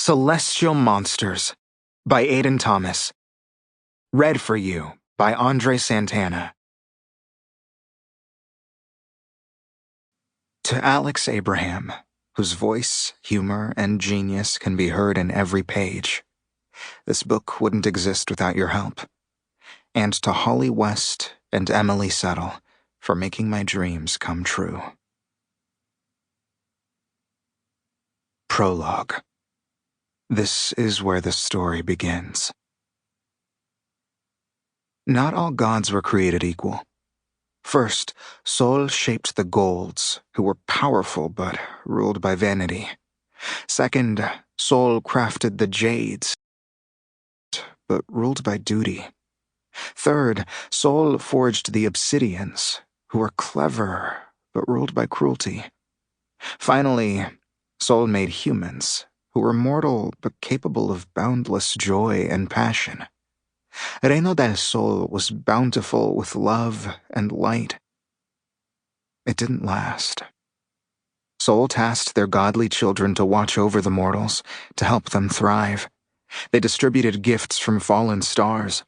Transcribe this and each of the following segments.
Celestial Monsters by Aiden Thomas. Read for you by André Santana. To Alex Abraham, whose voice, humor, and genius can be heard in every page, this book wouldn't exist without your help. And to Holly West and Emily Settle for making my dreams come true. Prologue. This is where the story begins. Not all gods were created equal. First, Sol shaped the Golds, who were powerful but ruled by vanity. Second, Sol crafted the Jades, but ruled by duty. Third, Sol forged the Obsidians, who were clever but ruled by cruelty. Finally, Sol made humans, who were mortal but capable of boundless joy and passion. Reino del Sol was bountiful with love and light. It didn't last. Sol tasked their godly children to watch over the mortals, to help them thrive. They distributed gifts from fallen stars.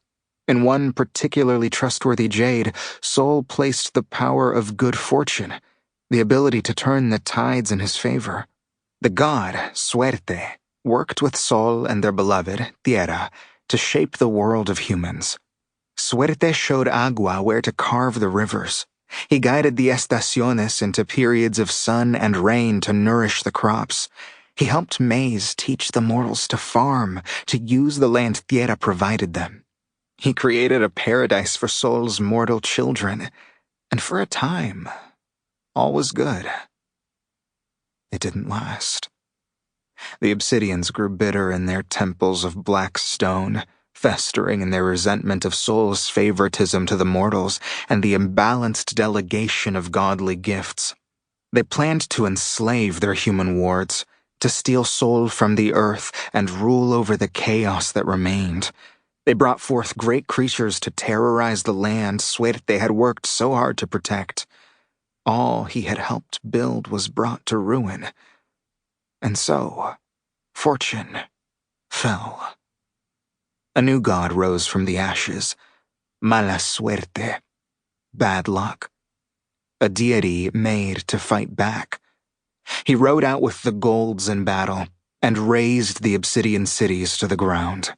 In one particularly trustworthy jade, Sol placed the power of good fortune, the ability to turn the tides in his favor. The god, Suerte, worked with Sol and their beloved, Tierra, to shape the world of humans. Suerte showed Agua where to carve the rivers. He guided the estaciones into periods of sun and rain to nourish the crops. He helped Maize teach the mortals to farm, to use the land Tierra provided them. He created a paradise for Sol's mortal children, and for a time, all was good. It didn't last. The Obsidians grew bitter in their temples of black stone, festering in their resentment of Sol's favoritism to the mortals and the imbalanced delegation of godly gifts. They planned to enslave their human wards, to steal Sol from the earth and rule over the chaos that remained. They brought forth great creatures to terrorize the land Suerte had worked so hard to protect. All he had helped build was brought to ruin. And so, fortune fell. A new god rose from the ashes, Mala Suerte, bad luck. A deity made to fight back. He rode out with the Golds in battle and razed the Obsidian cities to the ground.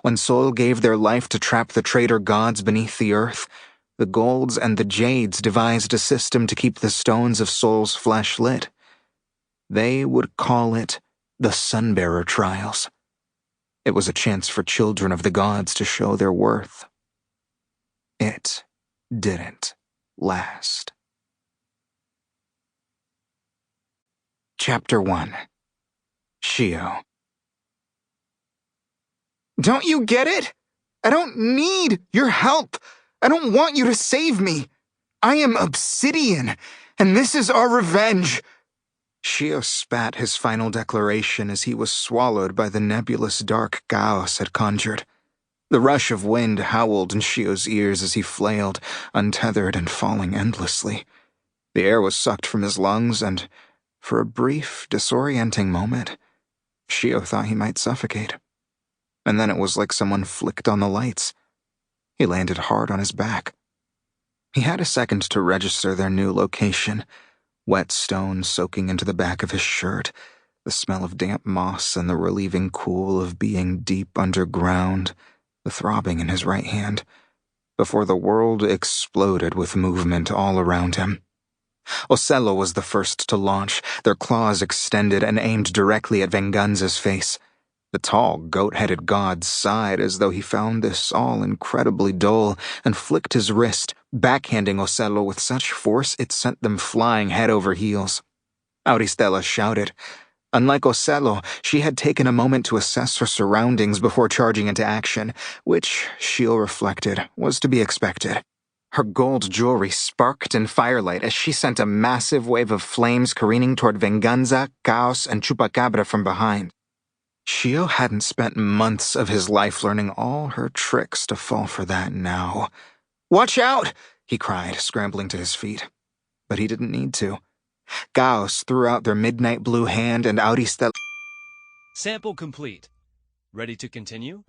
When Sol gave their life to trap the traitor gods beneath the earth, the Golds and the Jades devised a system to keep the stones of Sol's flesh lit. They would call it the Sunbearer Trials. It was a chance for children of the gods to show their worth. It didn't last. Chapter 1. Shio. Don't you get it? I don't need your help. I don't want you to save me. I am Obsidian, and this is our revenge. Shio spat his final declaration as he was swallowed by the nebulous dark chaos had conjured. The rush of wind howled in Shio's ears as he flailed, untethered and falling endlessly. The air was sucked from his lungs, and for a brief, disorienting moment, Shio thought he might suffocate. And then it was like someone flicked on the lights. He landed hard on his back. He had a second to register their new location. Wet stone soaking into the back of his shirt, the smell of damp moss and the relieving cool of being deep underground, the throbbing in his right hand, before the world exploded with movement all around him. Ocello was the first to launch, their claws extended and aimed directly at Venganza's face. The tall, goat-headed god sighed as though he found this all incredibly dull and flicked his wrist, backhanding Ocello with such force it sent them flying head over heels. Auristela shouted. Unlike Ocello, she had taken a moment to assess her surroundings before charging into action, which, Shio reflected, was to be expected. Her gold jewelry sparked in firelight as she sent a massive wave of flames careening toward Venganza, Chaos, and Chupacabra from behind. Shio hadn't spent months of his life learning all her tricks to fall for that now. Watch out! He cried, scrambling to his feet. But he didn't need to. Chaos threw out their midnight blue hand and Auristela Sample complete. Ready to continue?